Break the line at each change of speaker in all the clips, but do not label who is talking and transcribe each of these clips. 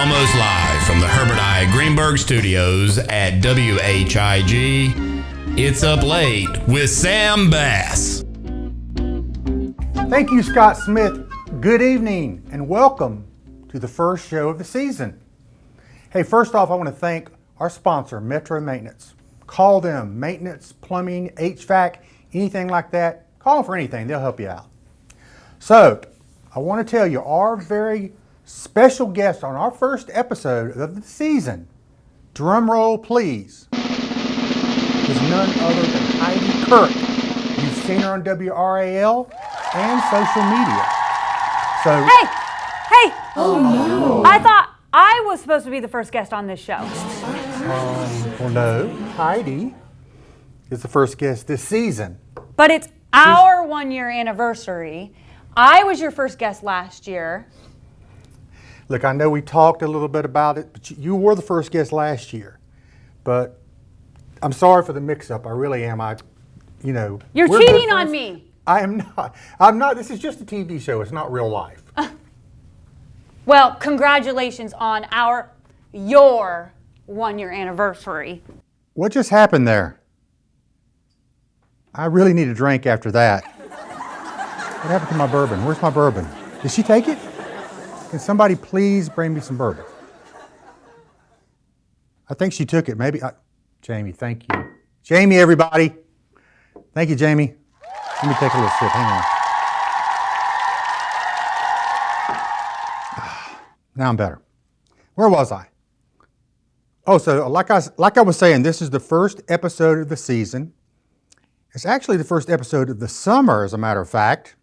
almost live from the Herbert I. Greenberg Studios at WHIG. It's Up Late with Sam Bass.
Thank you, Scott Smith. Good evening and welcome to the first show of the season. Hey, first off, I want to thank our sponsor, Metro Maintenance. Call them, maintenance, plumbing, HVAC, anything like that. Call them for anything, they'll help you out. So, I want to tell you, our very special guest on our first episode of the season, drum roll please, is none other than Heidi Kirk. You've seen her on WRAL and social media. So,
Hey! Oh no! I thought I was supposed to be the first guest on this show.
Well, no, Heidi is the first guest this season.
But it's our 1 year anniversary. I was your first guest last year.
Look, I know we talked a little bit about it, but you were the first guest last year. But I'm sorry for the mix-up. I really am.
You're cheating on me.
I am not. I'm not. This is just a TV show. It's not real life.
Well, congratulations on your 1 year anniversary.
What just happened there? I really need a drink after that. What happened to my bourbon? Where's my bourbon? Did she take it? Can somebody please bring me some bourbon? I think she took it. Jamie, thank you. Jamie, everybody. Thank you, Jamie. Let me take a little sip. Hang on. Now I'm better. Where was I? Oh, so like I was saying, this is the first episode of the season. It's actually the first episode of the summer, as a matter of fact.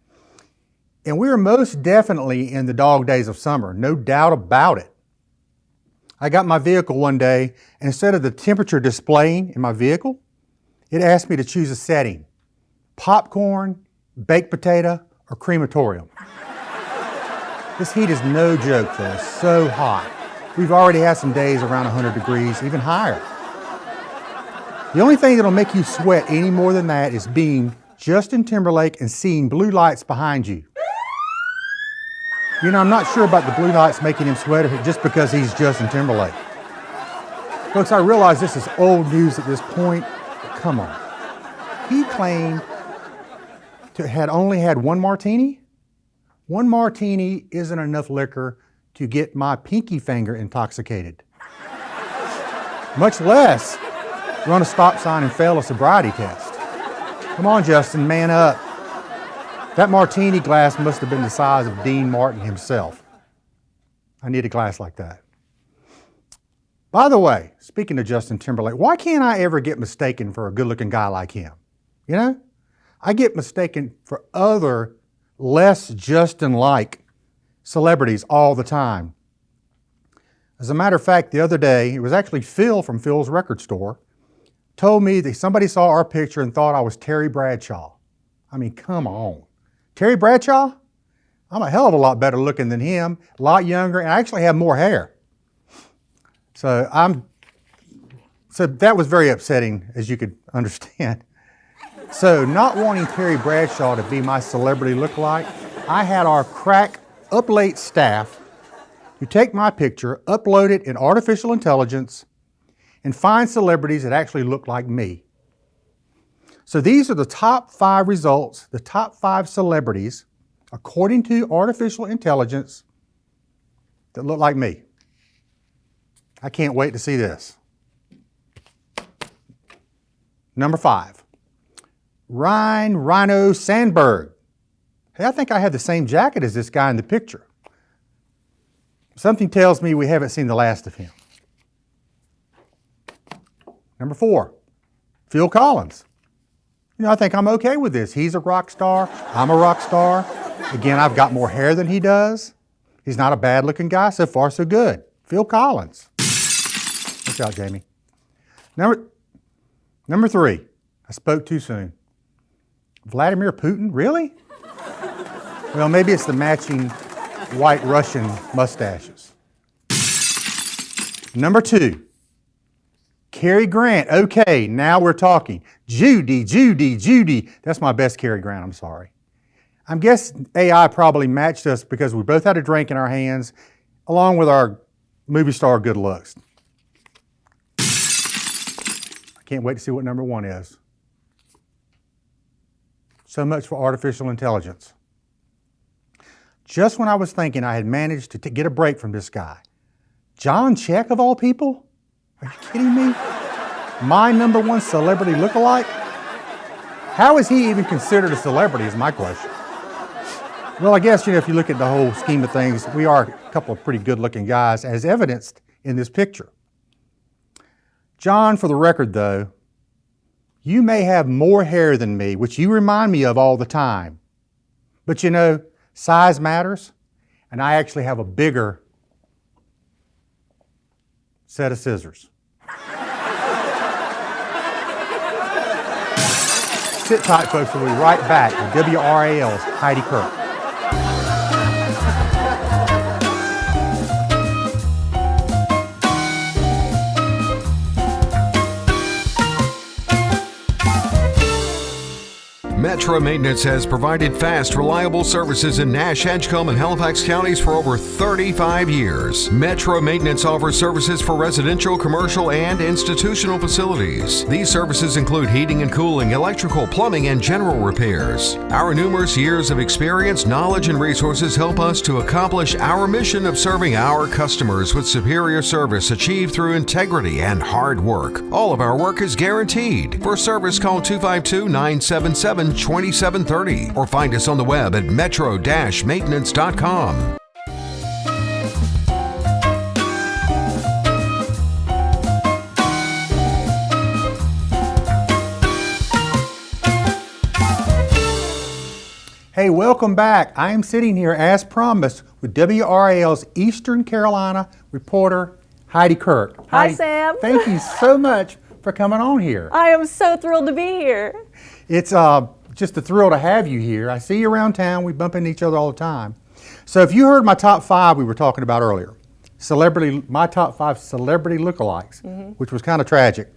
And we are most definitely in the dog days of summer, no doubt about it. I got my vehicle one day, and instead of the temperature displaying in my vehicle, it asked me to choose a setting: popcorn, baked potato, or crematorium. This heat is no joke, though. It's so hot. We've already had some days around 100 degrees, even higher. The only thing that'll make you sweat any more than that is being Justin Timberlake and seeing blue lights behind you. I'm not sure about the blue lights making him sweat just because he's Justin Timberlake. Folks, I realize this is old news at this point, but come on. He claimed to had only had one martini. One martini isn't enough liquor to get my pinky finger intoxicated. Much less run a stop sign and fail a sobriety test. Come on, Justin, man up. That martini glass must have been the size of Dean Martin himself. I need a glass like that. By the way, speaking of Justin Timberlake, why can't I ever get mistaken for a good-looking guy like him? I get mistaken for other less Justin-like celebrities all the time. As a matter of fact, the other day, it was actually Phil from Phil's Record Store, told me that somebody saw our picture and thought I was Terry Bradshaw. I mean, come on. Terry Bradshaw? I'm a hell of a lot better looking than him, a lot younger, and I actually have more hair. So that was very upsetting, as you could understand. So not wanting Terry Bradshaw to be my celebrity lookalike, I had our crack Up Late staff to take my picture, upload it in artificial intelligence, and find celebrities that actually look like me. So these are the top 5 results, the top 5 celebrities, according to artificial intelligence, that look like me. I can't wait to see this. Number 5, Rhino Sandberg. Hey, I think I have the same jacket as this guy in the picture. Something tells me we haven't seen the last of him. Number 4, Phil Collins. I think I'm okay with this. He's a rock star. I'm a rock star. Again, I've got more hair than he does. He's not a bad-looking guy. So far, so good. Phil Collins. Watch out, Jamie. Number 3. I spoke too soon. Vladimir Putin? Really? Well, maybe it's the matching white Russian mustaches. Number 2. Cary Grant. Okay, now we're talking. Judy. That's my best Cary Grant, I'm sorry. I guess AI probably matched us because we both had a drink in our hands, along with our movie star good looks. I can't wait to see what number 1 is. So much for artificial intelligence. Just when I was thinking I had managed to get a break from this guy, John Check of all people? Are you kidding me? My number 1 celebrity lookalike? How is he even considered a celebrity is my question. Well, I guess, if you look at the whole scheme of things, we are a couple of pretty good-looking guys, as evidenced in this picture. John, for the record, though, you may have more hair than me, which you remind me of all the time. But size matters, and I actually have a bigger set of scissors. Sit tight, folks. We'll be right back with WRAL's Heidi Kirk.
Metro Maintenance has provided fast, reliable services in Nash, Edgecombe, and Halifax counties for over 35 years. Metro Maintenance offers services for residential, commercial, and institutional facilities. These services include heating and cooling, electrical, plumbing, and general repairs. Our numerous years of experience, knowledge, and resources help us to accomplish our mission of serving our customers with superior service achieved through integrity and hard work. All of our work is guaranteed. For service, call 252-977-2730 or find us on the web at metro-maintenance.com.
Hey, welcome back. I am sitting here, as promised, with WRAL's Eastern Carolina reporter, Heidi Kirk.
Hi,
Heidi,
Sam.
Thank you so much for coming on here.
I am so thrilled to be here.
It's just a thrill to have you here. I see you around town. We bump into each other all the time. So if you heard my top 5 we were talking about earlier, my top 5 celebrity lookalikes, which was kind of tragic.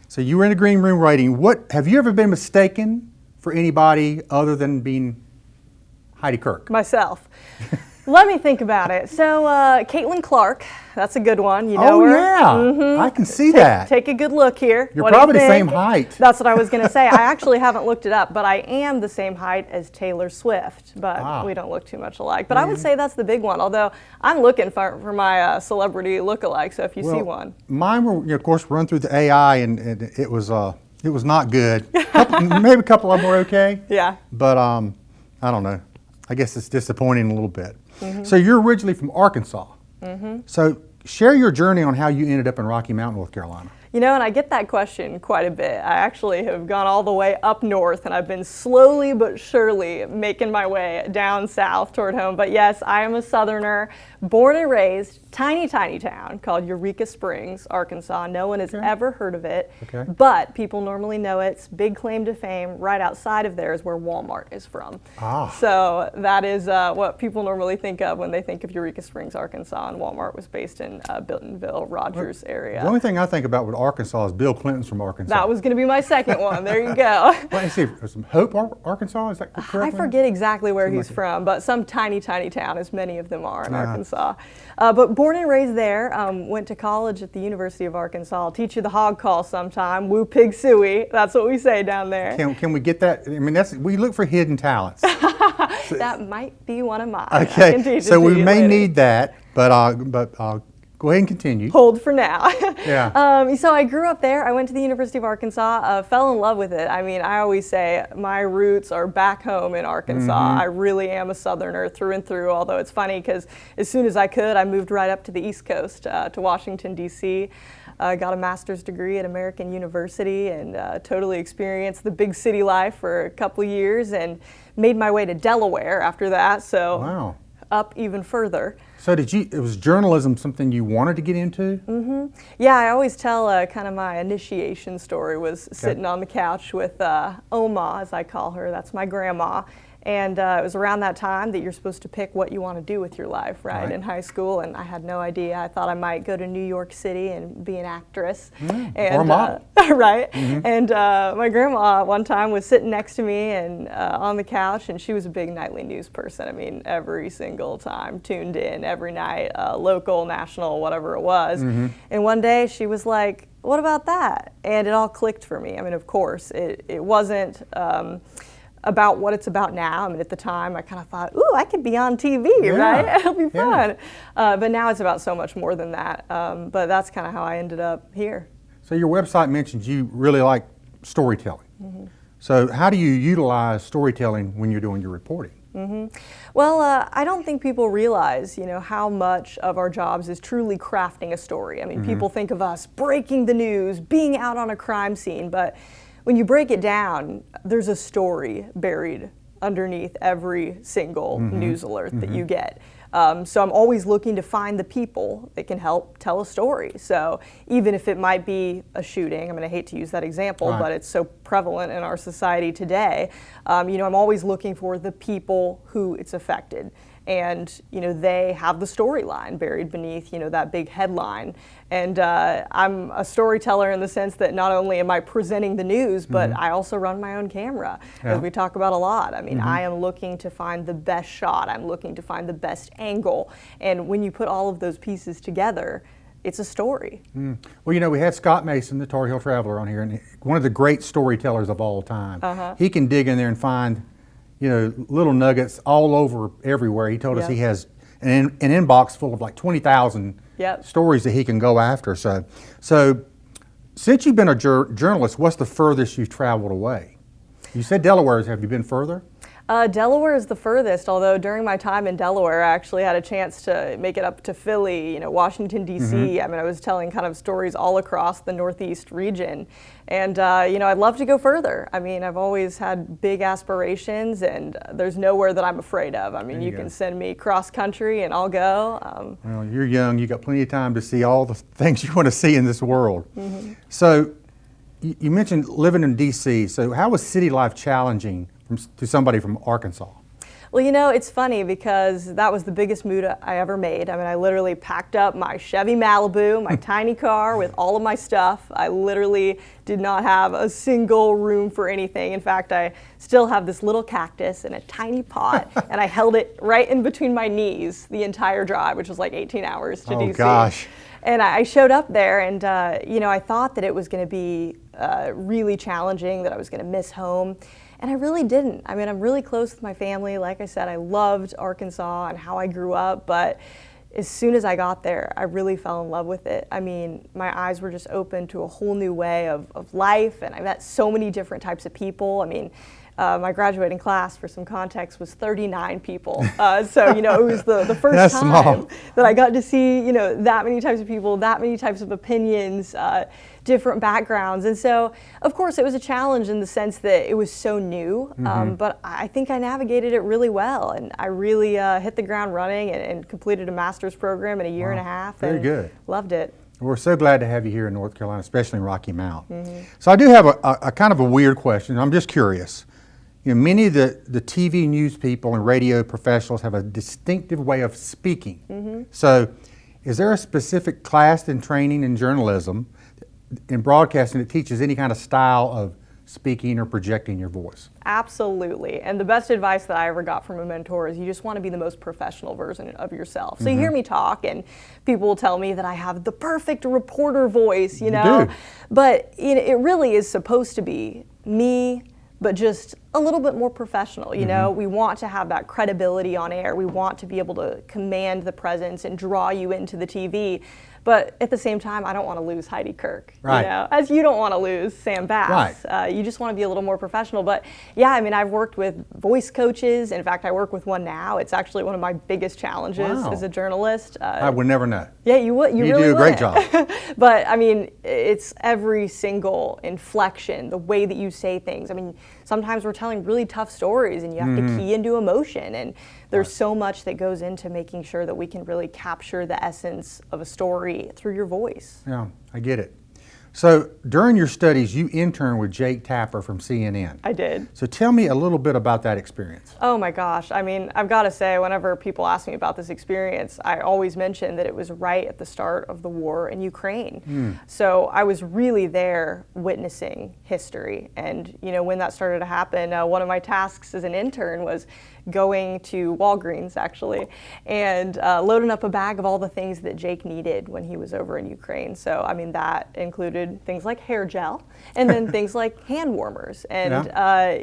So you were in the green room writing. Have you ever been mistaken for anybody other than being Heidi Kirk?
Myself. Let me think about it. So, Caitlin Clark, that's a good one. You know her?
Yeah, I can see that.
Take a good look here.
You're
What do you
probably the
think?
same height.
That's what I was going to say. I actually haven't looked it up, but I am the same height as Taylor Swift, but we don't look too much alike. But I would say that's the big one, although I'm looking for my celebrity lookalike, so if you see one.
Mine were, of course, run through the AI, and it was not good. Maybe a couple of them were okay.
Yeah.
But I don't know. I guess it's disappointing a little bit. So you're originally from Arkansas. So share your journey on how you ended up in Rocky Mount, North Carolina.
And I get that question quite a bit. I actually have gone all the way up north, and I've been slowly but surely making my way down south toward home. But yes, I am a Southerner, born and raised, tiny town called Eureka Springs, Arkansas. No one has ever heard of it, but people normally know its big claim to fame right outside of there is where Walmart is from. So that is what people normally think of when they think of Eureka Springs, Arkansas, and Walmart was based in Bentonville, Rogers area.
The only thing I think about with Arkansas is Bill Clinton's from Arkansas.
That was going to be my second one. There you go.
Let's see, from Hope, Arkansas? Is that correct?
I forget exactly where he's from, but some tiny town, as many of them are in Arkansas. But born and raised there, went to college at the University of Arkansas. I'll teach you the hog call sometime. Woo pig suey. That's what we say down there.
Can we get that? I mean, we look for hidden talents.
That might be one of mine.
Okay, so we may need that, but go ahead and continue.
Hold for now.
Yeah.
So I grew up there. I went to the University of Arkansas, fell in love with it. I mean, I always say my roots are back home in Arkansas. I really am a Southerner through and through, although it's funny because as soon as I could, I moved right up to the East Coast, to Washington, D.C., got a master's degree at American University and totally experienced the big city life for a couple of years and made my way to Delaware after that. So up even further.
So was journalism something you wanted to get into?
Yeah, I always tell kind of my initiation story was sitting on the couch with Oma, as I call her. That's my grandma. And it was around that time that you're supposed to pick what you want to do with your life, right, in high school. And I had no idea. I thought I might go to New York City and be an actress. And,
or a model.
Right. And my grandma one time was sitting next to me and on the couch, and she was a big nightly news person. I mean, every single time, tuned in every night, local, national, whatever it was. And one day she was like, what about that? And it all clicked for me. I mean, of course, it wasn't about what it's about now. I mean, at the time, I kind of thought, ooh, I could be on TV, right? It'll be fun. But now it's about so much more than that. But that's kind of how I ended up here.
So your website mentions you really like storytelling. So how do you utilize storytelling when you're doing your reporting?
Well, I don't think people realize, how much of our jobs is truly crafting a story. I mean, people think of us breaking the news, being out on a crime scene, but when you break it down, there's a story buried underneath every single news alert that you get. So I'm always looking to find the people that can help tell a story. So even if it might be a shooting, I mean, I hate to use that example, but it's so prevalent in our society today. I'm always looking for the people who it's affected. And, they have the storyline buried beneath, that big headline. And I'm a storyteller in the sense that not only am I presenting the news, but I also run my own camera, as we talk about a lot. I mean, I am looking to find the best shot. I'm looking to find the best angle. And when you put all of those pieces together, it's a story.
Well, we had Scott Mason, the Tar Heel Traveler, on here, and one of the great storytellers of all time. He can dig in there and find little nuggets all over everywhere. He told us he has an inbox full of like 20,000 stories that he can go after. So since you've been a journalist, what's the furthest you've traveled away? You said Delaware. Have you been further?
Delaware is the furthest, although during my time in Delaware, I actually had a chance to make it up to Philly, Washington, D.C. I mean, I was telling kind of stories all across the Northeast region. And, I'd love to go further. I mean, I've always had big aspirations, and there's nowhere that I'm afraid of. I mean, you can send me cross country and I'll go.
Well, you're young. You got plenty of time to see all the things you want to see in this world. So you mentioned living in D.C. So how was city life challenging to somebody from Arkansas?
Well, it's funny because that was the biggest move I ever made. I mean, I literally packed up my Chevy Malibu, my tiny car with all of my stuff. I literally did not have a single room for anything. In fact, I still have this little cactus in a tiny pot, and I held it right in between my knees the entire drive, which was like 18 hours to DC.
Oh, gosh.
And I showed up there, and, I thought that it was going to be really challenging, that I was going to miss home. And I really didn't. I mean, I'm really close with my family. Like I said, I loved Arkansas and how I grew up, but as soon as I got there, I really fell in love with it. I mean, my eyes were just open to a whole new way of life, and I met so many different types of people. I mean, my graduating class, for some context, was 39 people. So, it was the first time that I got to see, that many types of people, that many types of opinions, different backgrounds. And so, of course, it was a challenge in the sense that it was so new, but I think I navigated it really well. And I really hit the ground running and completed a master's program in a year and a half.
Very good.
Loved it.
We're so glad to have you here in North Carolina, especially in Rocky Mount. So I do have a kind of a weird question. I'm just curious. Many of the TV news people and radio professionals have a distinctive way of speaking. So is there a specific class and training in journalism, in broadcasting, that teaches any kind of style of speaking or projecting your voice?
Absolutely. And the best advice that I ever got from a mentor is you just want to be the most professional version of yourself. So you hear me talk and people will tell me that I have the perfect reporter voice,
You do.
But it really is supposed to be me, but just a little bit more professional. We want to have that credibility on air. We want to be able to command the presence and draw you into the TV. But at the same time, I don't want to lose Heidi Kirk, as you don't want to lose Sam Bass. You just want to be a little more professional. But yeah, I mean, I've worked with voice coaches. In fact, I work with one now. It's actually one of my biggest challenges as a journalist.
I would never know.
Yeah, you would. You really
do a great
wouldn't.
job.
But I mean, it's every single inflection, the way that you say things. I mean, sometimes we're telling really tough stories and you have to key into emotion. And there's so much that goes into making sure that we can really capture the essence of a story through your voice.
Yeah, I get it. So during your studies, you interned with Jake Tapper from CNN.
I did.
So tell me a little bit about that experience.
Oh my gosh. I mean, I've got to say, whenever people ask me about this experience, I always mention that it was right at the start of the war in Ukraine. So I was really there witnessing history. And, you know, when that started to happen, one of my tasks as an intern was going to Walgreens, actually, and loading up a bag of all the things that Jake needed when he was over in Ukraine. So, I mean, that included things like hair gel and then things like hand warmers. And,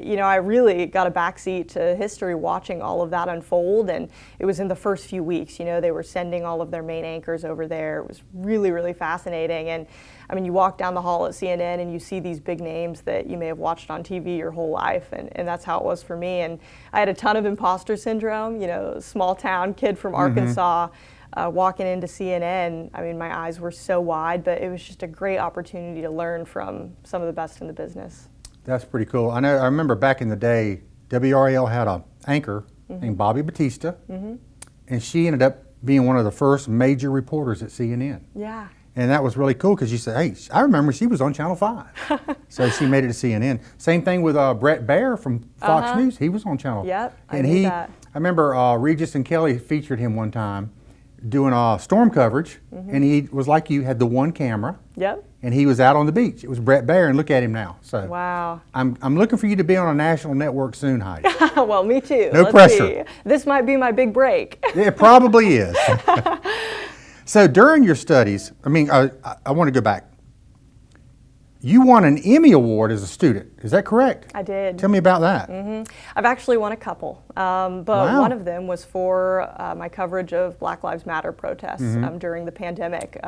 you know, I really got a backseat to history watching all of that unfold. And it was in the first few weeks, you know, they were sending all of their main anchors over there. It was really, really fascinating. And I mean, you walk down the hall at CNN and you see these big names that you may have watched on TV your whole life, and that's how it was for me. And I had a ton of imposter syndrome, you know, small town kid from Arkansas, walking into CNN. I mean, my eyes were so wide, but it was just a great opportunity to learn from some of the best in the business.
That's pretty cool. I remember back in the day, WRAL had an anchor named Bobby Batista, and she ended up being one of the first major reporters at CNN.
Yeah.
And that was really cool because you said, hey, I remember she was on Channel 5. So she made it to CNN. Same thing with Brett Baer from Fox News. He was on Channel.
Yep,
and
I knew that.
I remember Regis and Kelly featured him one time doing storm coverage, and he was like you, had the one camera.
Yep.
And he was out on the beach. It was Brett Baer, and look at him now. So
wow.
I'm looking for you to be on a national network soon, Heidi.
Well, me too.
No
Let's
pressure.
see. This might be my big break.
It probably is. So during your studies, I mean, I want to go back. You won an Emmy Award as a student. Is that correct?
I did.
Tell me about that.
I've actually won a couple, but
Wow.
one of them was for my coverage of Black Lives Matter protests during the pandemic.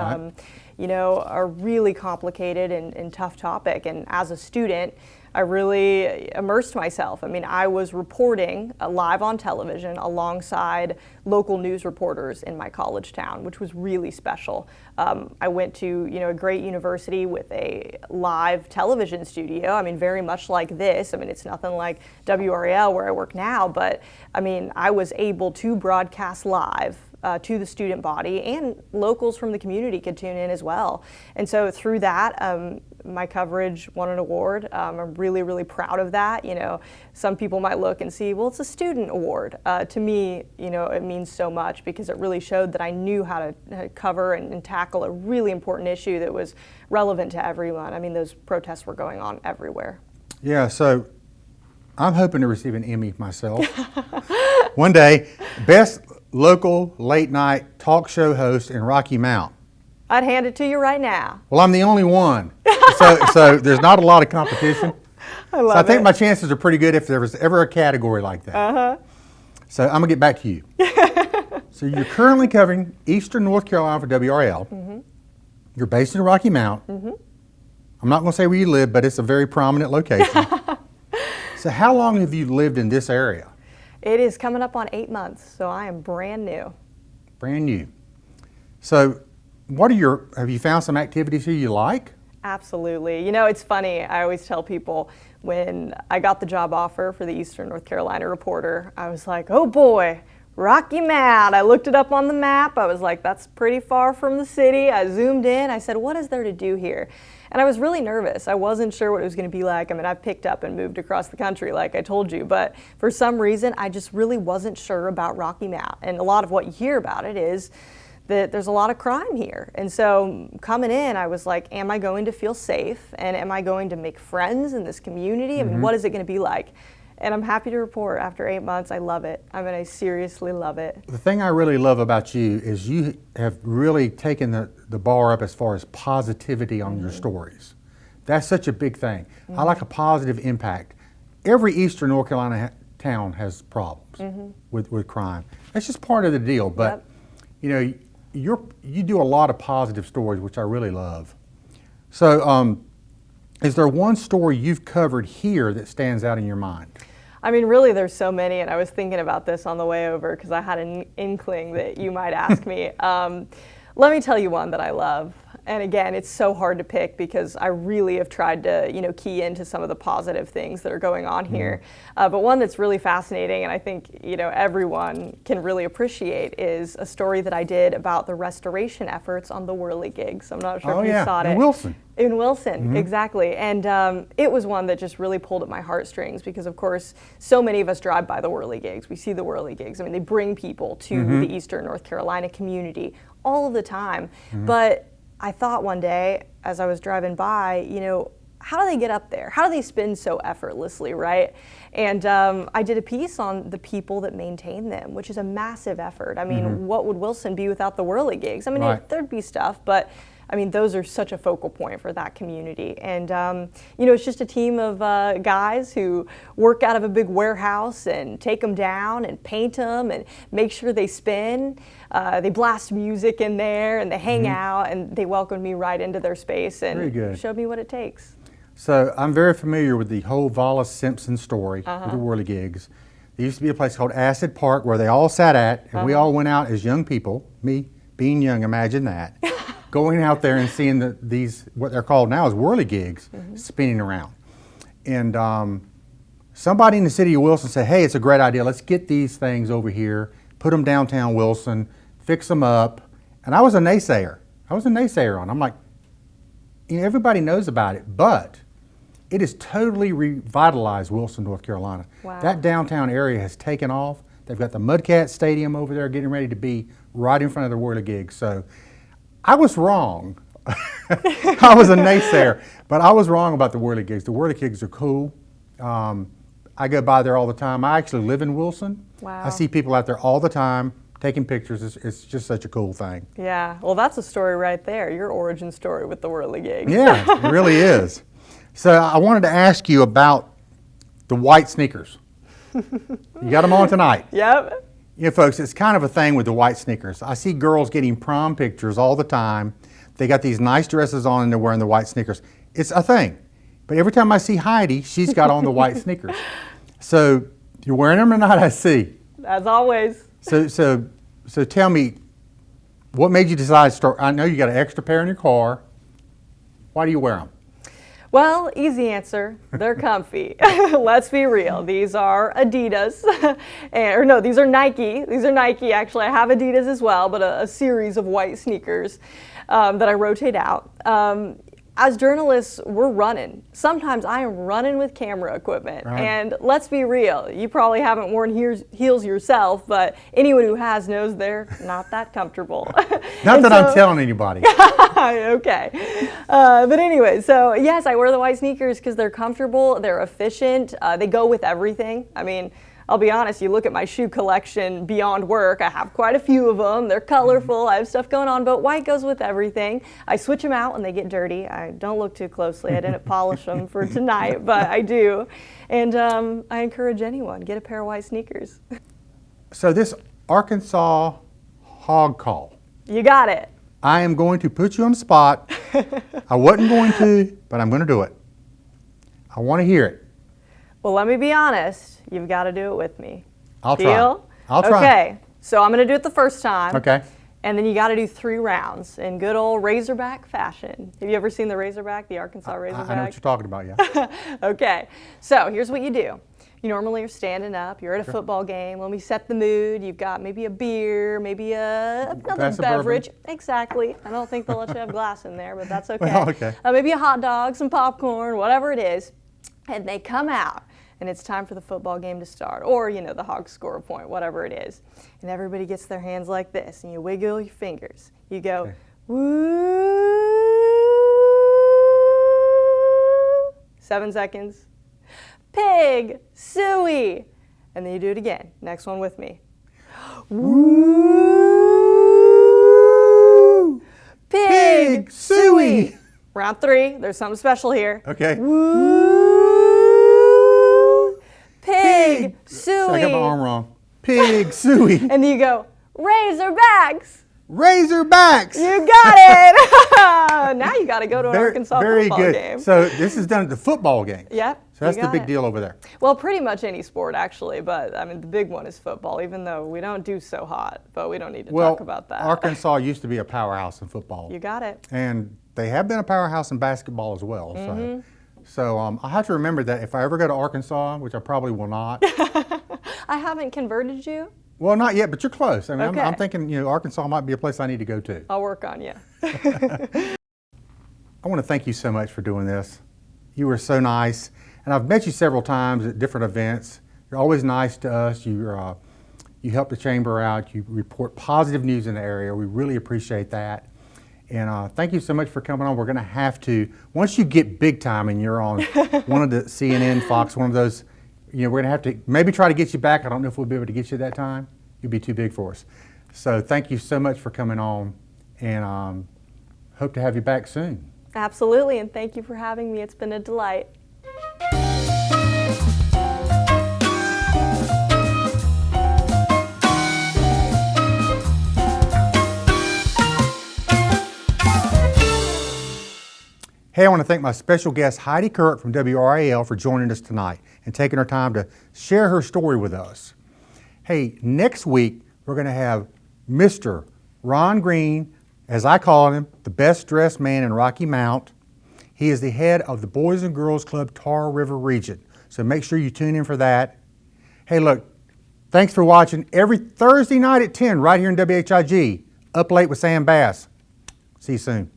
You know, a really complicated and tough topic. And as a student, I really immersed myself. I mean, I was reporting live on television alongside local news reporters in my college town, which was really special. I went to, you know, a great university with a live television studio. I mean, very much like this. I mean, it's nothing like WRAL where I work now, but I mean, I was able to broadcast live to the student body, and locals from the community could tune in as well. And so through that, my coverage won an award. I'm really, really proud of that. You know, some people might look and see, well, it's a student award. To me, you know, it means so much because it really showed that I knew how to cover and tackle a really important issue that was relevant to everyone. I mean, those protests were going on everywhere.
Yeah, so I'm hoping to receive an Emmy myself. One day, best local late night talk show host in Rocky Mount.
I'd hand it to you right now.
Well, I'm the only one. So there's not a lot of competition. I think my chances are pretty good if there was ever a category like that. So I'm going to get back to you. So you're currently covering Eastern North Carolina for WRL. You're based in Rocky Mount. I'm not going to say where you live, but it's a very prominent location. So how long have you lived in this area?
It is coming up on 8 months, so I am brand new.
Brand new. So have you found some activities here you like?
Absolutely. You know, it's funny. I always tell people when I got the job offer for the Eastern North Carolina reporter, I was like, oh boy, Rocky Mount. I looked it up on the map. I was like, that's pretty far from the city. I zoomed in. I said, what is there to do here? And I was really nervous. I wasn't sure what it was going to be like. I mean, I've picked up and moved across the country, like I told you, but for some reason, I just really wasn't sure about Rocky Mount. And a lot of what you hear about it is that there's a lot of crime here. And so coming in, I was like, am I going to feel safe? And am I going to make friends in this community? I mean, what is it going to be like? And I'm happy to report after 8 months, I love it. I mean, I seriously love it.
The thing I really love about you is you have really taken the bar up as far as positivity on your stories. That's such a big thing. I like a positive impact. Every Eastern North Carolina town has problems with crime. That's just part of the deal. But you know, you do a lot of positive stories, which I really love. So is there one story you've covered here that stands out in your mind?
I mean, really, there's so many, and I was thinking about this on the way over because I had an inkling that you might ask me. Let me tell you one that I love, And again, it's so hard to pick because I really have tried to, key into some of the positive things that are going on here. But one that's really fascinating, and I think, everyone can really appreciate, is a story that I did about the restoration efforts on the whirligigs. I'm not sure if you saw it.
In Wilson.
In Wilson, exactly. And it was one that just really pulled at my heartstrings because, of course, so many of us drive by the whirligigs. We see the whirligigs. I mean, they bring people to the Eastern North Carolina community all of the time. But I thought one day, as I was driving by, how do they get up there? How do they spin so effortlessly, right? And I did a piece on the people that maintain them, which is a massive effort. I mean, what would Wilson be without the whirligigs? I mean, there'd be stuff, but I mean, those are such a focal point for that community. And, it's just a team of guys who work out of a big warehouse and take them down and paint them and make sure they spin. They blast music in there and they hang out, and they welcomed me right into their space and showed me what it takes.
So I'm very familiar with the whole Wallace Simpson story with the whirligigs. There used to be a place called Acid Park where they all sat at, and we all went out as young people, me being young, imagine that, going out there and seeing these, what they're called now is whirligigs, spinning around. And somebody in the city of Wilson said, hey, it's a great idea. Let's get these things over here, put them downtown Wilson, fix them up. And I was a naysayer. On them. I'm like, everybody knows about it, but it has totally revitalized Wilson, North Carolina.
Wow. That
downtown area has taken off. They've got the Mudcat Stadium over there getting ready to be right in front of the whirligigs. So I was wrong. I was a naysayer, but I was wrong about the whirligigs. The whirligigs are cool. I go by there all the time. I actually live in Wilson.
Wow.
I see people out there all the time taking pictures. It's just such a cool thing.
Yeah, well, that's a story right there, your origin story with the whirligigs.
Yeah, it really is. So I wanted to ask you about the white sneakers. You got them on tonight.
Yep.
Folks, it's kind of a thing with the white sneakers. I see girls getting prom pictures all the time. They got these nice dresses on and they're wearing the white sneakers. It's a thing. But every time I see Heidi, she's got on the white sneakers. So you're wearing them or not, I see.
As always.
So tell me, what made you decide to start? I know you got an extra pair in your car. Why do you wear them?
Well, easy answer. They're comfy. Let's be real. These are Adidas. These are Nike. These are Nike, actually. I have Adidas as well, but a series of white sneakers that I rotate out. As journalists, we're running. Sometimes I am running with camera equipment.
Right.
And let's be real, you probably haven't worn heels yourself, but anyone who has knows they're not that comfortable.
Not that I'm telling anybody.
Okay. But anyway, so yes, I wear the white sneakers because they're comfortable, they're efficient, they go with everything. I mean, I'll be honest, you look at my shoe collection beyond work, I have quite a few of them. They're colorful, I have stuff going on, but white goes with everything. I switch them out when they get dirty. I don't look too closely. I didn't polish them for tonight, but I do. And I encourage anyone, get a pair of white sneakers.
So this Arkansas hog call.
You got it.
I am going to put you on the spot. I wasn't going to, but I'm going to do it. I want to hear it.
Well, let me be honest. You've got to do it with me.
I'll try.
Deal?
I'll try.
Okay, so I'm going to do it the first time.
Okay.
And then you got to do 3 rounds in good old Razorback fashion. Have you ever seen the Razorback, the Arkansas Razorback?
I know what you're talking about, yeah.
Okay, so here's what you do. You normally are standing up, you're at a football game. Let me set the mood. You've got maybe a beer, maybe another beverage. Exactly. I don't think they'll let you have glass in there, but that's okay.
Well, okay.
Maybe a hot dog, some popcorn, whatever it is. And they come out, and it's time for the football game to start. Or, the Hogs score a point, whatever it is. And everybody gets their hands like this, and you wiggle your fingers. You go, okay. Woo! 7 seconds. Pig, suey. And then you do it again. Next one with me. Woo! Pig, suey. Round 3, there's something special here.
Okay.
Woo! Pig, suey.
I got my arm wrong. Pig, suey.
And you go, Razorbacks.
Razorbacks.
You got it. Now you got to go to an Arkansas
very
football
good.
game.
So this is done at the football game.
Yep.
So that's
you
the
got
big
it.
deal over there.
Well, pretty much any sport actually, but I mean the big one is football. Even though we don't do so hot, but we don't need to talk about that.
Arkansas used to be a powerhouse in football.
You got it.
And they have been a powerhouse in basketball as well. So I'll have to remember that if I ever go to Arkansas, which I probably will not.
I haven't converted you.
Well, not yet, but you're close. I mean,
Okay.
I'm thinking, Arkansas might be a place I need to go to.
I'll work on you.
I want to thank you so much for doing this. You were so nice. And I've met you several times at different events. You're always nice to us. You help the chamber out. You report positive news in the area. We really appreciate that. And thank you so much for coming on. We're going to have to, once you get big time and you're on one of the CNN, Fox, one of those, we're going to have to maybe try to get you back. I don't know if we'll be able to get you that time. You'll be too big for us. So thank you so much for coming on, and hope to have you back soon.
Absolutely, and thank you for having me. It's been a delight.
Hey, I want to thank my special guest, Heidi Kirk from WRAL, for joining us tonight and taking her time to share her story with us. Hey, next week, we're going to have Mr. Ron Green, as I call him, the best dressed man in Rocky Mount. He is the head of the Boys and Girls Club Tar River region. So make sure you tune in for that. Hey, look, thanks for watching every Thursday night at 10 right here in WHIG. Up Late with Sam Bass. See you soon.